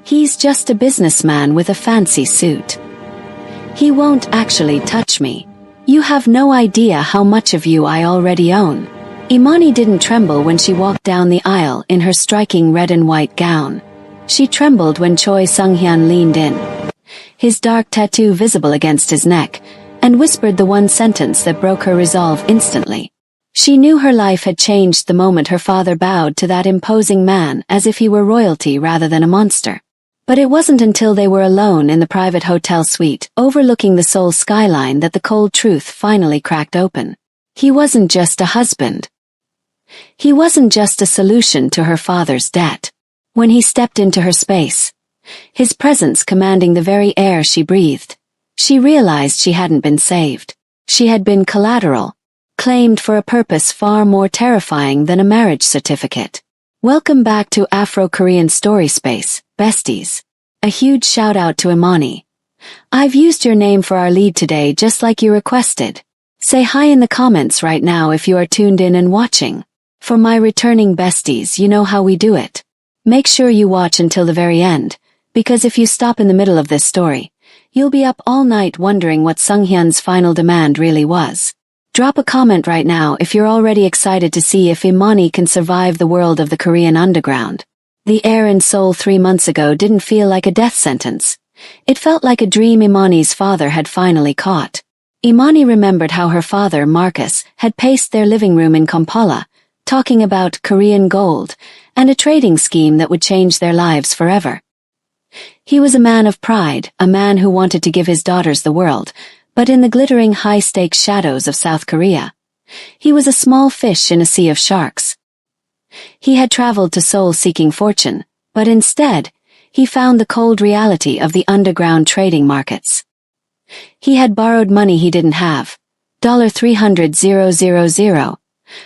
He's just a businessman with a fancy suit. He won't actually touch me. You have no idea how much of you I already own." Imani didn't tremble when she walked down the aisle in her striking red and white gown. She trembled when Choi Sung-hyun leaned in, his dark tattoo visible against his neck, and whispered the one sentence that broke her resolve instantly. She knew her life had changed the moment her father bowed to that imposing man as if he were royalty rather than a monster. But it wasn't until they were alone in the private hotel suite overlooking the Seoul skyline that the cold truth finally cracked open. He wasn't just a husband. He wasn't just a solution to her father's debt. When he stepped into her space, his presence commanding the very air she breathed, she realized she hadn't been saved. She had been collateral, claimed for a purpose far more terrifying than a marriage certificate. Welcome back to Afro-Korean Story Space, besties. A huge shout out to Imani. I've used your name for our lead today just like you requested. Say hi in the comments right now if you are tuned in and watching. For my returning besties, you know how we do it. Make sure you watch until the very end, because if you stop in the middle of this story, you'll be up all night wondering what Sung-hyun's final demand really was. Drop a comment right now if you're already excited to see if Imani can survive the world of the Korean underground. The air in Seoul 3 months ago didn't feel like a death sentence. It felt like a dream Imani's father had finally caught. Imani remembered how her father, Marcus, had paced their living room in Kampala, talking about Korean gold and a trading scheme that would change their lives forever. He was a man of pride, a man who wanted to give his daughters the world, but in the glittering high-stakes shadows of South Korea, he was a small fish in a sea of sharks. He had traveled to Seoul seeking fortune, but instead, he found the cold reality of the underground trading markets. He had borrowed money he didn't have, $300,000,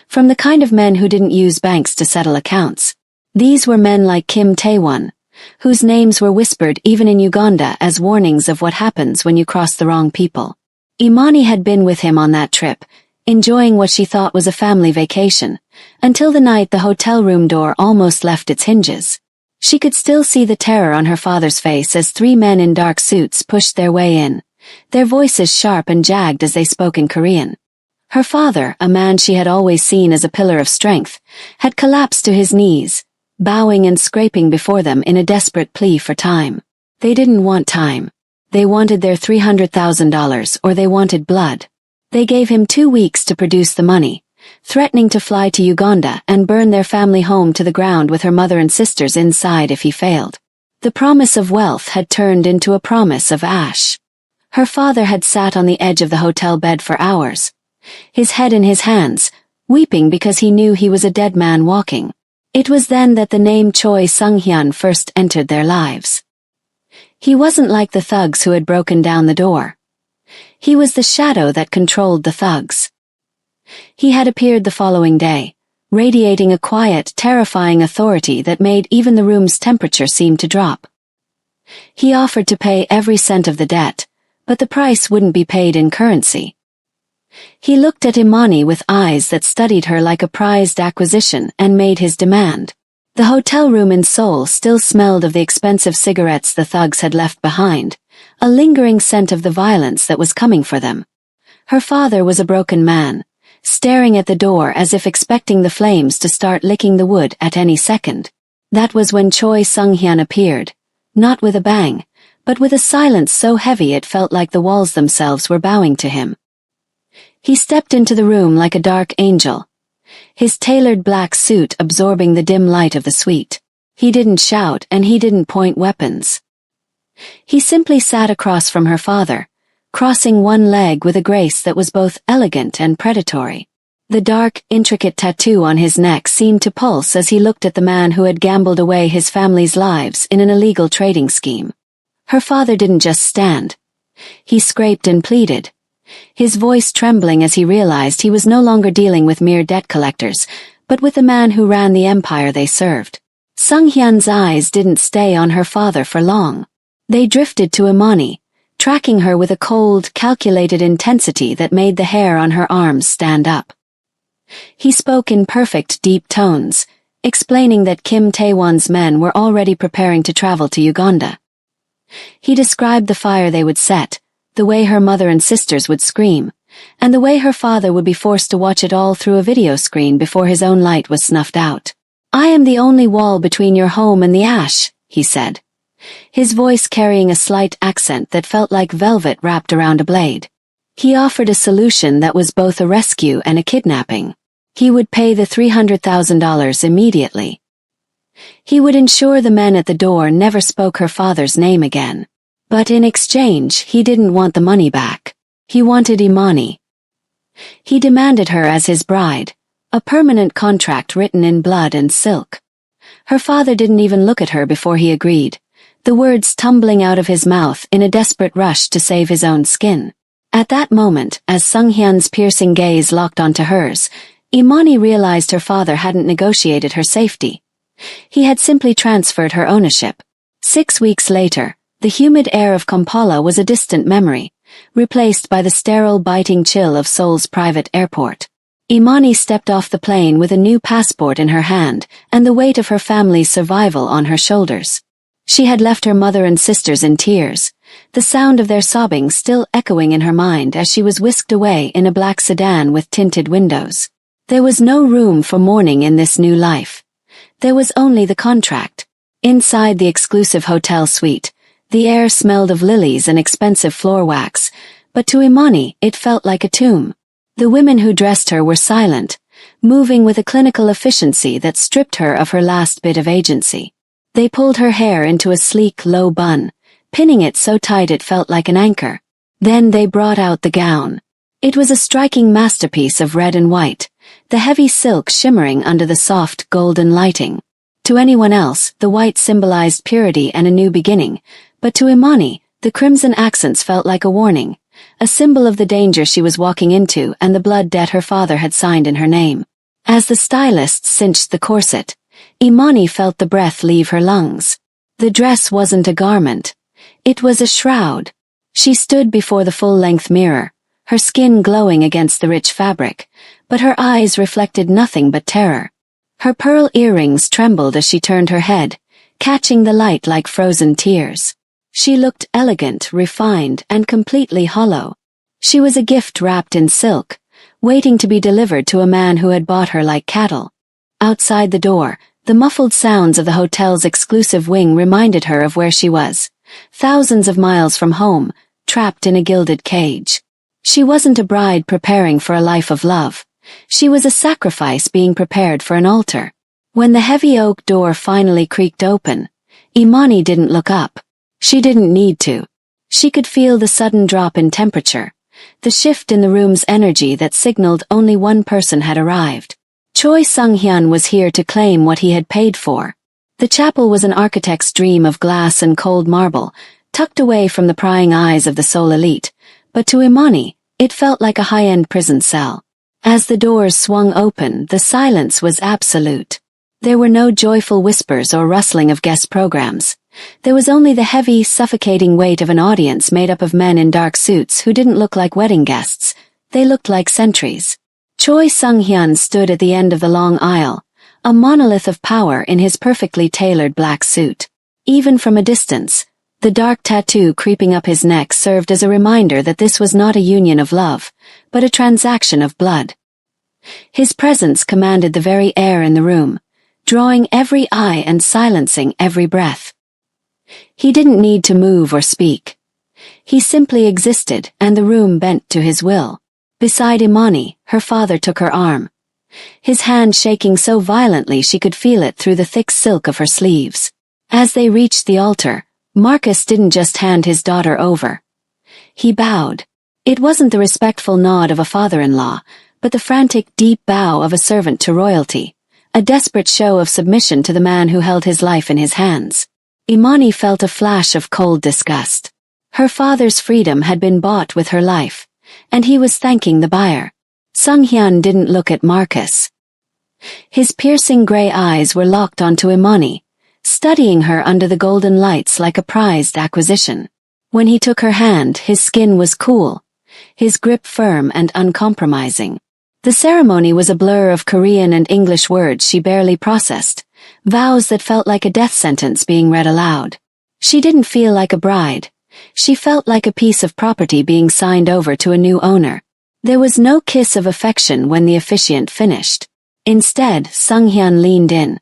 from the kind of men who didn't use banks to settle accounts. These were men like Kim Tae-won, whose names were whispered even in Uganda as warnings of what happens when you cross the wrong people. Imani had been with him on that trip, enjoying what she thought was a family vacation, until the night the hotel room door almost left its hinges. She could still see the terror on her father's face as 3 men in dark suits pushed their way in, their voices sharp and jagged as they spoke in Korean. Her father, a man she had always seen as a pillar of strength, had collapsed to his knees, bowing and scraping before them in a desperate plea for time. They didn't want time. They wanted their $300,000 or they wanted blood. They gave him 2 weeks to produce the money, threatening to fly to Uganda and burn their family home to the ground with her mother and sisters inside if he failed. The promise of wealth had turned into a promise of ash. Her father had sat on the edge of the hotel bed for hours, his head in his hands, weeping because he knew he was a dead man walking. It was then that the name Choi Sung-hyun first entered their lives. He wasn't like the thugs who had broken down the door. He was the shadow that controlled the thugs. He had appeared the following day, radiating a quiet, terrifying authority that made even the room's temperature seem to drop. He offered to pay every cent of the debt, but the price wouldn't be paid in currency. He looked at Imani with eyes that studied her like a prized acquisition and made his demand. The hotel room in Seoul still smelled of the expensive cigarettes the thugs had left behind, a lingering scent of the violence that was coming for them. Her father was a broken man, staring at the door as if expecting the flames to start licking the wood at any second. That was when Choi Sung-hyun appeared, not with a bang, but with a silence so heavy it felt like the walls themselves were bowing to him. He stepped into the room like a dark angel, his tailored black suit absorbing the dim light of the suite. He didn't shout and he didn't point weapons. He simply sat across from her father, crossing one leg with a grace that was both elegant and predatory. The dark, intricate tattoo on his neck seemed to pulse as he looked at the man who had gambled away his family's lives in an illegal trading scheme. Her father didn't just stand. He scraped and pleaded, his voice trembling as he realized he was no longer dealing with mere debt collectors, but with the man who ran the empire they served. Sung-hyun's eyes didn't stay on her father for long. They drifted to Imani, tracking her with a cold, calculated intensity that made the hair on her arms stand up. He spoke in perfect, deep tones, explaining that Kim Tae-won's men were already preparing to travel to Uganda. He described the fire they would set, the way her mother and sisters would scream, and the way her father would be forced to watch it all through a video screen before his own light was snuffed out. "I am the only wall between your home and the ash," he said, his voice carrying a slight accent that felt like velvet wrapped around a blade. He offered a solution that was both a rescue and a kidnapping. He would pay the $300,000 immediately. He would ensure the men at the door never spoke her father's name again. But in exchange, he didn't want the money back. He wanted Imani. He demanded her as his bride, a permanent contract written in blood and silk. Her father didn't even look at her before he agreed, the words tumbling out of his mouth in a desperate rush to save his own skin. At that moment, as Sung-hyun's piercing gaze locked onto hers, Imani realized her father hadn't negotiated her safety. He had simply transferred her ownership. 6 weeks later, the humid air of Kampala was a distant memory, replaced by the sterile biting chill of Seoul's private airport. Imani stepped off the plane with a new passport in her hand and the weight of her family's survival on her shoulders. She had left her mother and sisters in tears, the sound of their sobbing still echoing in her mind as she was whisked away in a black sedan with tinted windows. There was no room for mourning in this new life. There was only the contract. Inside the exclusive hotel suite, the air smelled of lilies and expensive floor wax, but to Imani it felt like a tomb. The women who dressed her were silent, moving with a clinical efficiency that stripped her of her last bit of agency. They pulled her hair into a sleek, low bun, pinning it so tight it felt like an anchor. Then they brought out the gown. It was a striking masterpiece of red and white, the heavy silk shimmering under the soft, golden lighting. To anyone else, the white symbolized purity and a new beginning, but to Imani, the crimson accents felt like a warning, a symbol of the danger she was walking into and the blood debt her father had signed in her name. As the stylist cinched the corset, Imani felt the breath leave her lungs. The dress wasn't a garment. It was a shroud. She stood before the full-length mirror, her skin glowing against the rich fabric, but her eyes reflected nothing but terror. Her pearl earrings trembled as she turned her head, catching the light like frozen tears. She looked elegant, refined, and completely hollow. She was a gift wrapped in silk, waiting to be delivered to a man who had bought her like cattle. Outside the door, the muffled sounds of the hotel's exclusive wing reminded her of where she was, thousands of miles from home, trapped in a gilded cage. She wasn't a bride preparing for a life of love. She was a sacrifice being prepared for an altar. When the heavy oak door finally creaked open, Imani didn't look up. She didn't need to. She could feel the sudden drop in temperature, the shift in the room's energy that signaled only one person had arrived. Choi Sung-hyun was here to claim what he had paid for. The chapel was an architect's dream of glass and cold marble, tucked away from the prying eyes of the Seoul elite, but to Imani, it felt like a high-end prison cell. As the doors swung open, the silence was absolute. There were no joyful whispers or rustling of guest programs. There was only the heavy, suffocating weight of an audience made up of men in dark suits who didn't look like wedding guests. They looked like sentries. Choi Sung-hyun stood at the end of the long aisle, a monolith of power in his perfectly tailored black suit. Even from a distance, the dark tattoo creeping up his neck served as a reminder that this was not a union of love, but a transaction of blood. His presence commanded the very air in the room, drawing every eye and silencing every breath. He didn't need to move or speak. He simply existed, and the room bent to his will. Beside Imani, her father took her arm, his hand shaking so violently she could feel it through the thick silk of her sleeves. As they reached the altar, Marcus didn't just hand his daughter over. He bowed. It wasn't the respectful nod of a father-in-law, but the frantic, deep bow of a servant to royalty, a desperate show of submission to the man who held his life in his hands. Imani felt a flash of cold disgust. Her father's freedom had been bought with her life, and he was thanking the buyer. Sung-hyun didn't look at Marcus. His piercing gray eyes were locked onto Imani, studying her under the golden lights like a prized acquisition. When he took her hand, his skin was cool, his grip firm and uncompromising. The ceremony was a blur of Korean and English words she barely processed, vows that felt like a death sentence being read aloud. She didn't feel like a bride. She felt like a piece of property being signed over to a new owner. There was no kiss of affection when the officiant finished. Instead, Sung-hyun leaned in,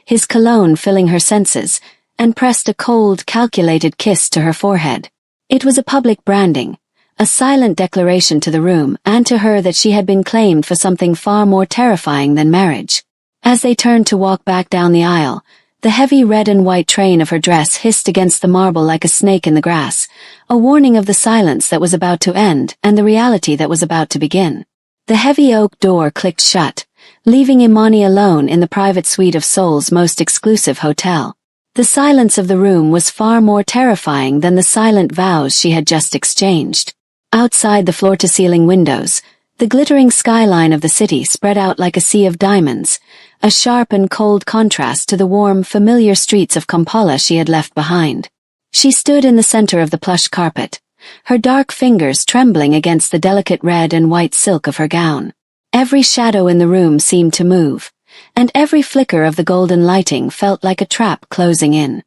his cologne filling her senses, and pressed a cold, calculated kiss to her forehead. It was a public branding, a silent declaration to the room and to her that she had been claimed for something far more terrifying than marriage. As they turned to walk back down the aisle, the heavy red and white train of her dress hissed against the marble like a snake in the grass, a warning of the silence that was about to end and the reality that was about to begin. The heavy oak door clicked shut, leaving Imani alone in the private suite of Seoul's most exclusive hotel. The silence of the room was far more terrifying than the silent vows she had just exchanged. Outside the floor-to-ceiling windows, the glittering skyline of the city spread out like a sea of diamonds, a sharp and cold contrast to the warm, familiar streets of Kampala she had left behind. She stood in the center of the plush carpet, her dark fingers trembling against the delicate red and white silk of her gown. Every shadow in the room seemed to move, and every flicker of the golden lighting felt like a trap closing in.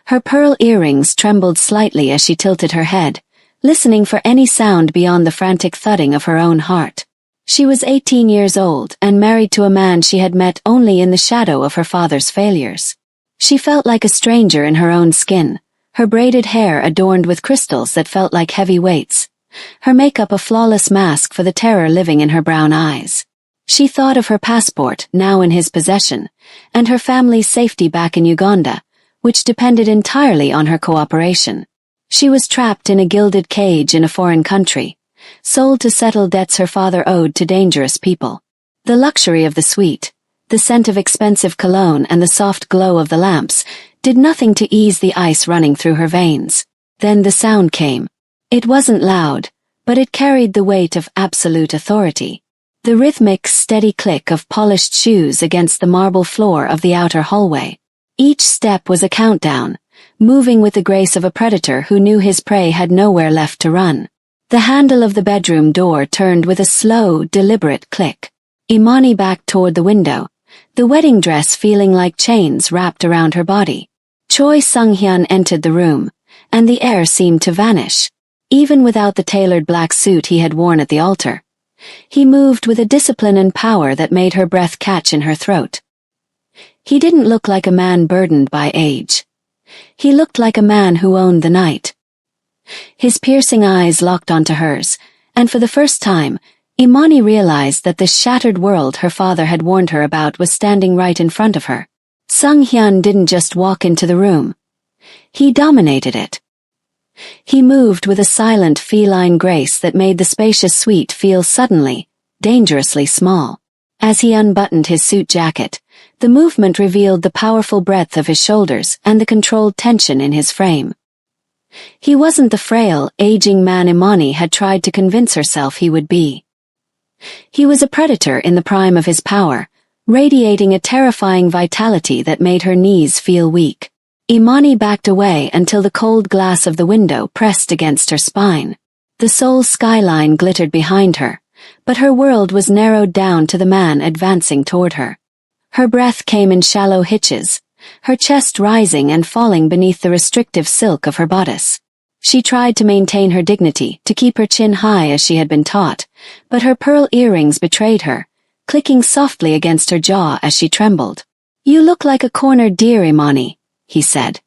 Her pearl earrings trembled slightly as she tilted her head, listening for any sound beyond the frantic thudding of her own heart. She was 18 years old and married to a man she had met only in the shadow of her father's failures. She felt like a stranger in her own skin, her braided hair adorned with crystals that felt like heavy weights, her makeup a flawless mask for the terror living in her brown eyes. She thought of her passport, now in his possession, and her family's safety back in Uganda, which depended entirely on her cooperation. She was trapped in a gilded cage in a foreign country, sold to settle debts her father owed to dangerous people. The luxury of the suite, the scent of expensive cologne and the soft glow of the lamps did nothing to ease the ice running through her veins. Then the sound came. It wasn't loud, but it carried the weight of absolute authority. The rhythmic, steady click of polished shoes against the marble floor of the outer hallway. Each step was a countdown, moving with the grace of a predator who knew his prey had nowhere left to run. The handle of the bedroom door turned with a slow, deliberate click. Imani backed toward the window, the wedding dress feeling like chains wrapped around her body. Choi Sung-hyun entered the room, and the air seemed to vanish. Even without the tailored black suit he had worn at the altar, he moved with a discipline and power that made her breath catch in her throat. He didn't look like a man burdened by age. He looked like a man who owned the night. His piercing eyes locked onto hers, and for the first time, Imani realized that the shattered world her father had warned her about was standing right in front of her. Sung-hyun didn't just walk into the room. He dominated it. He moved with a silent feline grace that made the spacious suite feel suddenly, dangerously small. As he unbuttoned his suit jacket, the movement revealed the powerful breadth of his shoulders and the controlled tension in his frame. He wasn't the frail, aging man Imani had tried to convince herself he would be. He was a predator in the prime of his power, radiating a terrifying vitality that made her knees feel weak. Imani backed away until the cold glass of the window pressed against her spine. The Seoul skyline glittered behind her, but her world was narrowed down to the man advancing toward her. Her breath came in shallow hitches, her chest rising and falling beneath the restrictive silk of her bodice. She tried to maintain her dignity, to keep her chin high as she had been taught, but her pearl earrings betrayed her, clicking softly against her jaw as she trembled. "You look like a cornered deer, Imani," he said,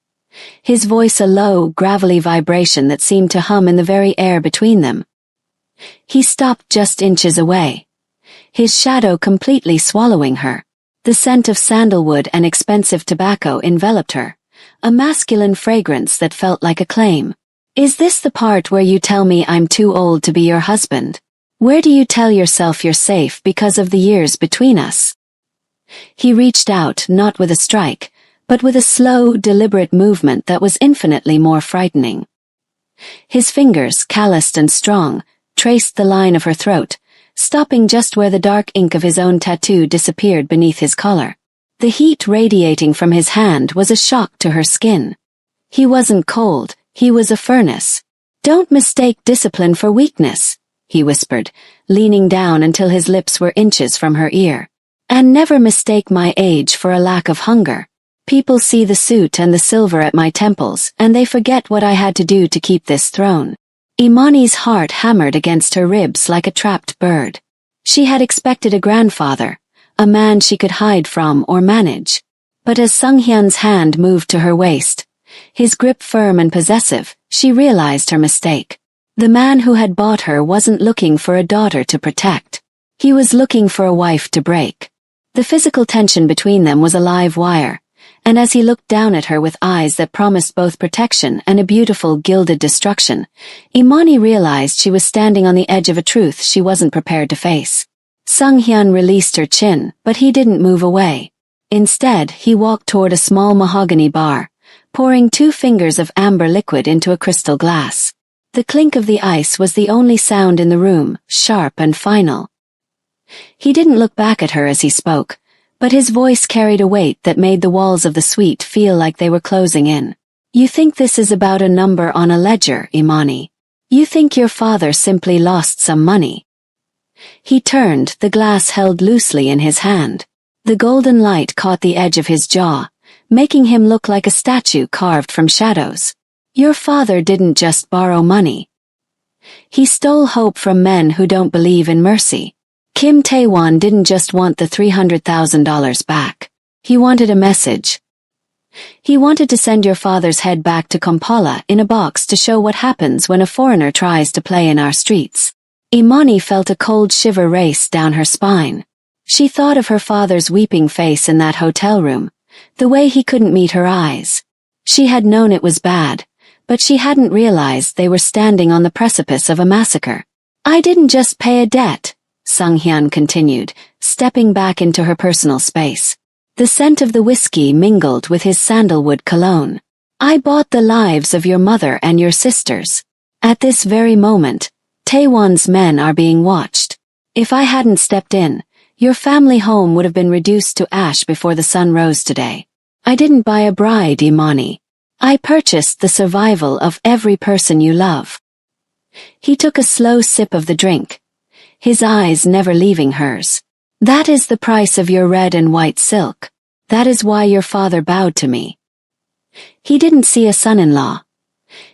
his voice a low, gravelly vibration that seemed to hum in the very air between them. He stopped just inches away, his shadow completely swallowing her. The scent of sandalwood and expensive tobacco enveloped her, a masculine fragrance that felt like a claim. "Is this the part where you tell me I'm too old to be your husband? Where do you tell yourself you're safe because of the years between us?" He reached out, not with a strike, but with a slow, deliberate movement that was infinitely more frightening. His fingers, calloused and strong, traced the line of her throat, stopping just where the dark ink of his own tattoo disappeared beneath his collar. The heat radiating from his hand was a shock to her skin. He wasn't cold, he was a furnace. "Don't mistake discipline for weakness," he whispered, leaning down until his lips were inches from her ear. And never mistake my age for a lack of hunger. People see the suit and the silver at my temples, and they forget what I had to do to keep this throne. Imani's heart hammered against her ribs like a trapped bird. She had expected a grandfather, a man she could hide from or manage. But as Sunghyun's hand moved to her waist, his grip firm and possessive, she realized her mistake. The man who had bought her wasn't looking for a daughter to protect. He was looking for a wife to break. The physical tension between them was a live wire, and as he looked down at her with eyes that promised both protection and a beautiful gilded destruction, Imani realized she was standing on the edge of a truth she wasn't prepared to face. Sunghyun released her chin, but he didn't move away. Instead, he walked toward a small mahogany bar, pouring 2 fingers of amber liquid into a crystal glass. The clink of the ice was the only sound in the room, sharp and final. He didn't look back at her as he spoke, but his voice carried a weight that made the walls of the suite feel like they were closing in. You think this is about a number on a ledger, Imani? You think your father simply lost some money? He turned, the glass held loosely in his hand. The golden light caught the edge of his jaw, making him look like a statue carved from shadows. Your father didn't just borrow money. He stole hope from men who don't believe in mercy. Kim Tae-won didn't just want the $300,000 back. He wanted a message. He wanted to send your father's head back to Kampala in a box to show what happens when a foreigner tries to play in our streets. Imani felt a cold shiver race down her spine. She thought of her father's weeping face in that hotel room, the way he couldn't meet her eyes. She had known it was bad, but she hadn't realized they were standing on the precipice of a massacre. I didn't just pay a debt, Sunghyun continued, stepping back into her personal space. The scent of the whiskey mingled with his sandalwood cologne. I bought the lives of your mother and your sisters. At this very moment, Taewon's men are being watched. If I hadn't stepped in, your family home would have been reduced to ash before the sun rose today. I didn't buy a bride, Imani. I purchased the survival of every person you love. He took a slow sip of the drink, his eyes never leaving hers. That is the price of your red and white silk. That is why your father bowed to me. He didn't see a son-in-law.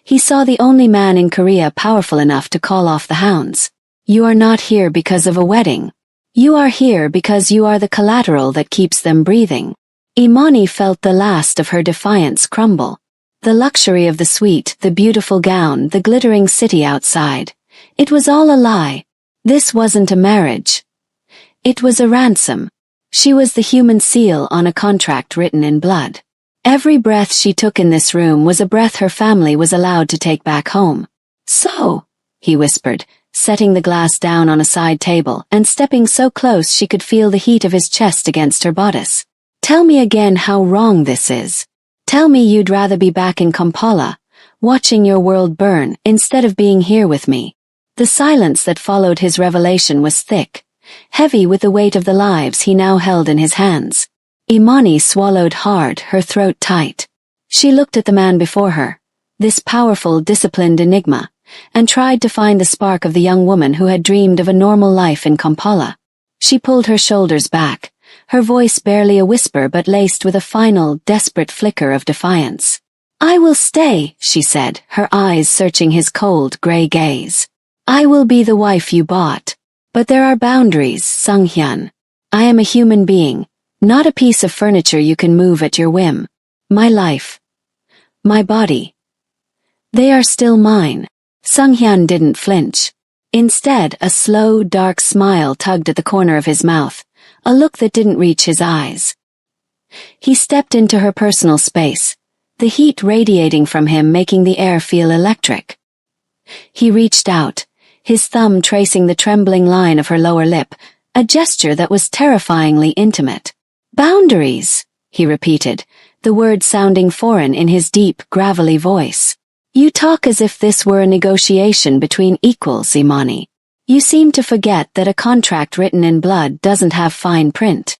He saw the only man in Korea powerful enough to call off the hounds. You are not here because of a wedding. You are here because you are the collateral that keeps them breathing. Imani felt the last of her defiance crumble. The luxury of the suite, the beautiful gown, the glittering city outside. It was all a lie. This wasn't a marriage. It was a ransom. She was the human seal on a contract written in blood. Every breath she took in this room was a breath her family was allowed to take back home. So, he whispered, setting the glass down on a side table and stepping so close she could feel the heat of his chest against her bodice. Tell me again how wrong this is. Tell me you'd rather be back in Kampala, watching your world burn, instead of being here with me. The silence that followed his revelation was thick, heavy with the weight of the lives he now held in his hands. Imani swallowed hard, her throat tight. She looked at the man before her, this powerful, disciplined enigma, and tried to find the spark of the young woman who had dreamed of a normal life in Kampala. She pulled her shoulders back, her voice barely a whisper but laced with a final, desperate flicker of defiance. I will stay, she said, her eyes searching his cold, gray gaze. I will be the wife you bought. But there are boundaries, Sunghyun. I am a human being, not a piece of furniture you can move at your whim. My life. My body. They are still mine. Sunghyun didn't flinch. Instead, a slow, dark smile tugged at the corner of his mouth, a look that didn't reach his eyes. He stepped into her personal space, the heat radiating from him making the air feel electric. He reached out, his thumb tracing the trembling line of her lower lip, a gesture that was terrifyingly intimate. Boundaries, he repeated, the word sounding foreign in his deep, gravelly voice. You talk as if this were a negotiation between equals, Imani. You seem to forget that a contract written in blood doesn't have fine print.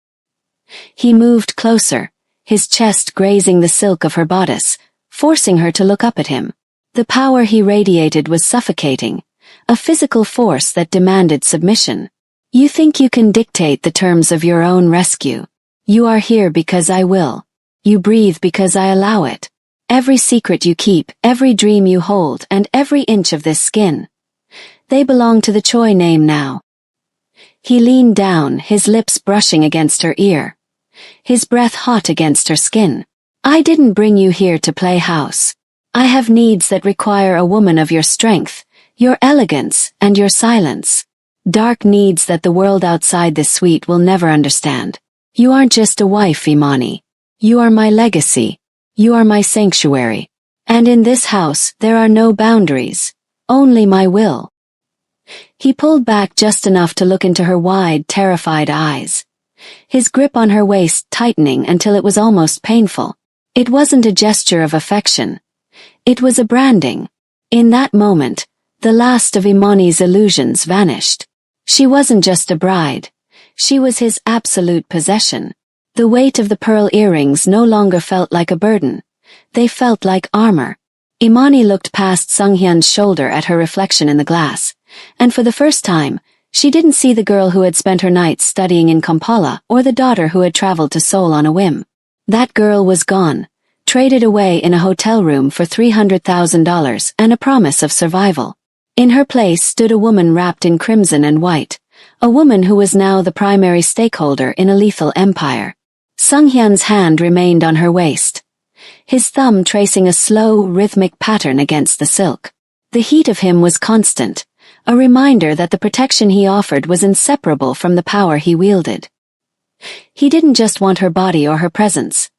He moved closer, his chest grazing the silk of her bodice, forcing her to look up at him. The power he radiated was suffocating, a physical force that demanded submission. You think you can dictate the terms of your own rescue. You are here because I will. You breathe because I allow it. Every secret you keep, every dream you hold, and every inch of this skin. They belong to the Choi name now. He leaned down, his lips brushing against her ear. His breath hot against her skin. I didn't bring you here to play house. I have needs that require a woman of your strength, your elegance, and your silence. Dark needs that the world outside this suite will never understand. You aren't just a wife, Imani. You are my legacy. You are my sanctuary. And in this house, there are no boundaries. Only my will. He pulled back just enough to look into her wide, terrified eyes. His grip on her waist tightening until it was almost painful. It wasn't a gesture of affection. It was a branding. In that moment, the last of Imani's illusions vanished. She wasn't just a bride. She was his absolute possession. The weight of the pearl earrings no longer felt like a burden. They felt like armor. Imani looked past Sunghyun's shoulder at her reflection in the glass, and for the first time, she didn't see the girl who had spent her nights studying in Kampala or the daughter who had traveled to Seoul on a whim. That girl was gone, traded away in a hotel room for $300,000 and a promise of survival. In her place stood a woman wrapped in crimson and white, a woman who was now the primary stakeholder in a lethal empire. Sunghyun's hand remained on her waist, his thumb tracing a slow, rhythmic pattern against the silk. The heat of him was constant, a reminder that the protection he offered was inseparable from the power he wielded. He didn't just want her body or her presence.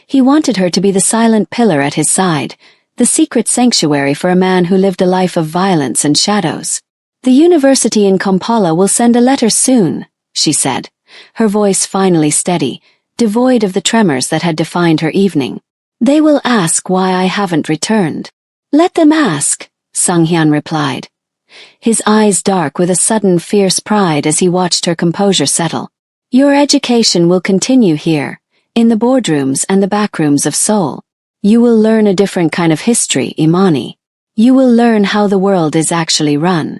He wanted her to be the silent pillar at his side, the secret sanctuary for a man who lived a life of violence and shadows. The university in Kampala will send a letter soon, she said, her voice finally steady, devoid of the tremors that had defined her evening. They will ask why I haven't returned. Let them ask, Sunghyun replied, his eyes dark with a sudden fierce pride as he watched her composure settle. Your education will continue here, in the boardrooms and the backrooms of Seoul. You will learn a different kind of history, Imani. You will learn how the world is actually run.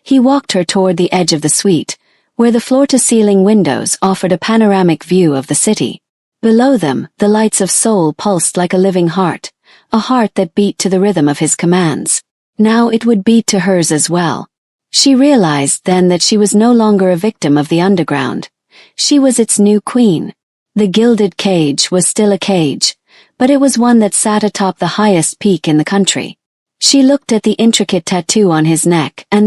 He walked her toward the edge of the suite, where the floor-to-ceiling windows offered a panoramic view of the city. Below them, the lights of Seoul pulsed like a living heart, a heart that beat to the rhythm of his commands. Now it would beat to hers as well. She realized then that she was no longer a victim of the underground. She was its new queen. The gilded cage was still a cage, but it was one that sat atop the highest peak in the country. She looked at the intricate tattoo on his neck and then